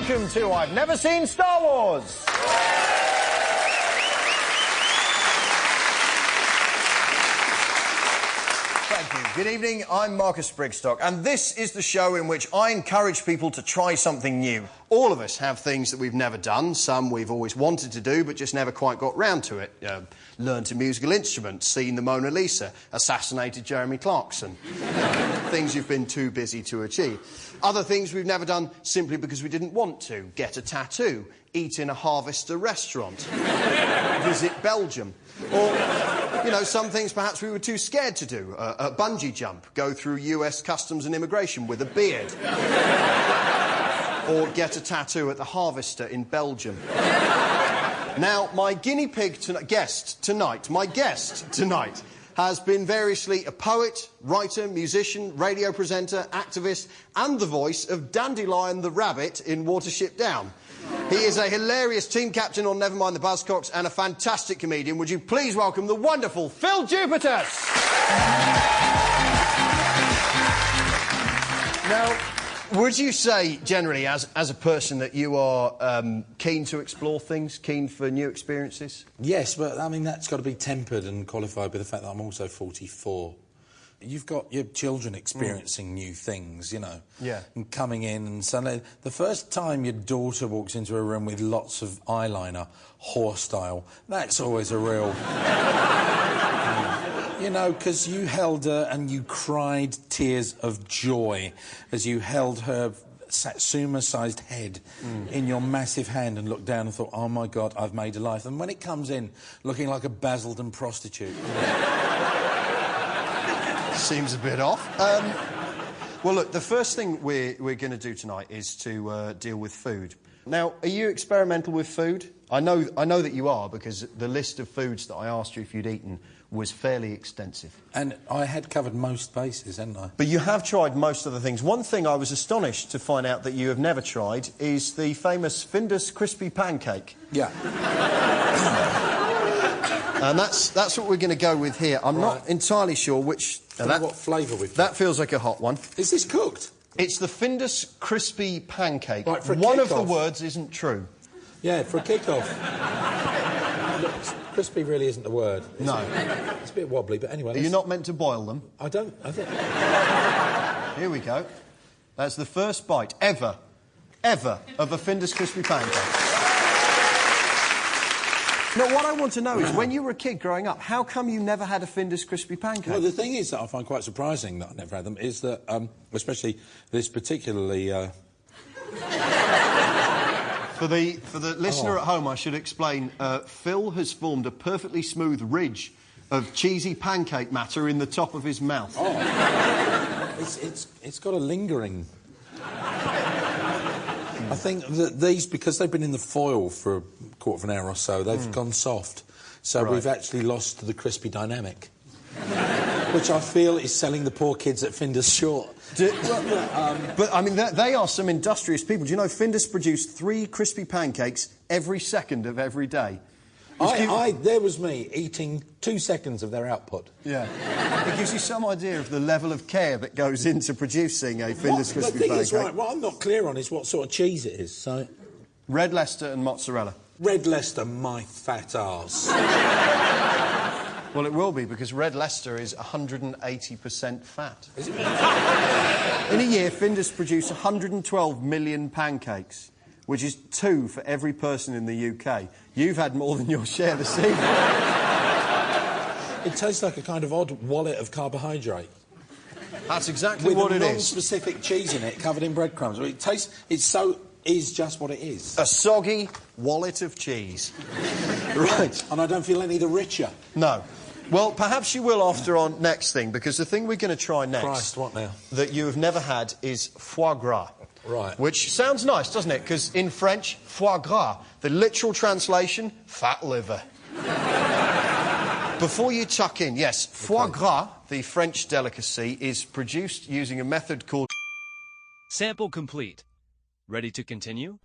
welcome to I've Never Seen Star Wars. Thank you. Good evening, I'm Marcus Brigstocke, and this is the show in which I encourage people to try something new. All of us have things that we've never done, some we've always wanted to do but just never quite got round to it. Learned a musical instrument, seen the Mona Lisa, assassinated Jeremy Clarkson. Things you've been too busy to achieve. Other things we've never done simply because we didn't want to. Get a tattoo, eat in a Harvester restaurant, visit Belgium. Or, you know, some things perhaps we were too scared to do. A bungee jump, go through US Customs and Immigration with a beard. Or get a tattoo at the Harvester in Belgium. Now, my guinea pig guest tonight has been variously a poet, writer, musician, radio presenter, activist, and the voice of Dandelion the Rabbit in Watership Down. He is a hilarious team captain on Nevermind the Buzzcocks and a fantastic comedian. Would you please welcome the wonderful Phill Jupitus? Now, would you say, generally, as a person, that you are keen to explore things, keen for new experiences? Yes, but, I mean, that's got to be tempered and qualified by the fact that I'm also 44. You've got your children experiencing new things, you know. Yeah. And coming in and suddenly... The first time your daughter walks into a room with lots of eyeliner, whore style, that's always a real... You know, because you held her and you cried tears of joy as you held her Satsuma-sized head in your massive hand and looked down and thought, oh, my God, I've made a life. And when it comes in looking like a Basildon prostitute... Seems a bit off. Well, look, the first thing we're going to do tonight is to deal with food. Now, are you experimental with food? I know that you are, because the list of foods that I asked you if you'd eaten was fairly extensive. And I had covered most bases, hadn't I? But you have tried most of the things. One thing I was astonished to find out that you have never tried is the famous Findus crispy pancake. Yeah. And that's what we're going to go with here. I'm not entirely sure which... what flavour we've got. That feels like a hot one. Is this cooked? It's the Findus crispy pancake. Right, for a one of kick-off. the words isn't true. Yeah, for a kick-off. Look, crispy really isn't the word. No. It's a bit wobbly, but anyway... Are you not meant to boil them? I don't... Here we go. That's the first bite ever of a Findus crispy pancake. Now, what I want to know is, when you were a kid growing up, how come you never had a Findus crispy pancake? Well, the thing is that I find quite surprising that I never had them is that, especially this particularly... For the listener at home, I should explain, Phill has formed a perfectly smooth ridge of cheesy pancake matter in the top of his mouth. Oh. It's got a lingering... I think that these, because they've been in the foil for a quarter of an hour or so, they've gone soft. So we've actually lost the crispy dynamic. Which I feel is selling the poor kids at Findus short. But, I mean, they are some industrious people. Do you know Findus produce 3 crispy pancakes every second of every day? There was me eating 2 seconds of their output. Yeah. It gives you some idea of the level of care that goes into producing a Findus crispy pancake. Is, right, what I'm not clear on is what sort of cheese it is, so... Red Leicester and mozzarella. Red Leicester, my fat arse. Well, it will be, because Red Leicester is 180% fat. Is it? In a year, Findus produce 112 million pancakes, which is 2 for every person in the UK. You've had more than your share this evening. It tastes like a kind of odd wallet of carbohydrate. That's exactly what it is. With a non-specific cheese in it, covered in breadcrumbs. It tastes... is just what it is. A soggy wallet of cheese. Right. And I don't feel any the richer. No. Well, perhaps you will after our next thing, because the thing we're going to try next... Christ, what now? ...that you have never had is foie gras. Right. Which sounds nice, doesn't it? Because in French, foie gras, the literal translation, fat liver. Before you tuck in, yes, foie gras, the French delicacy, is produced using a method called... Sample complete. Ready to continue?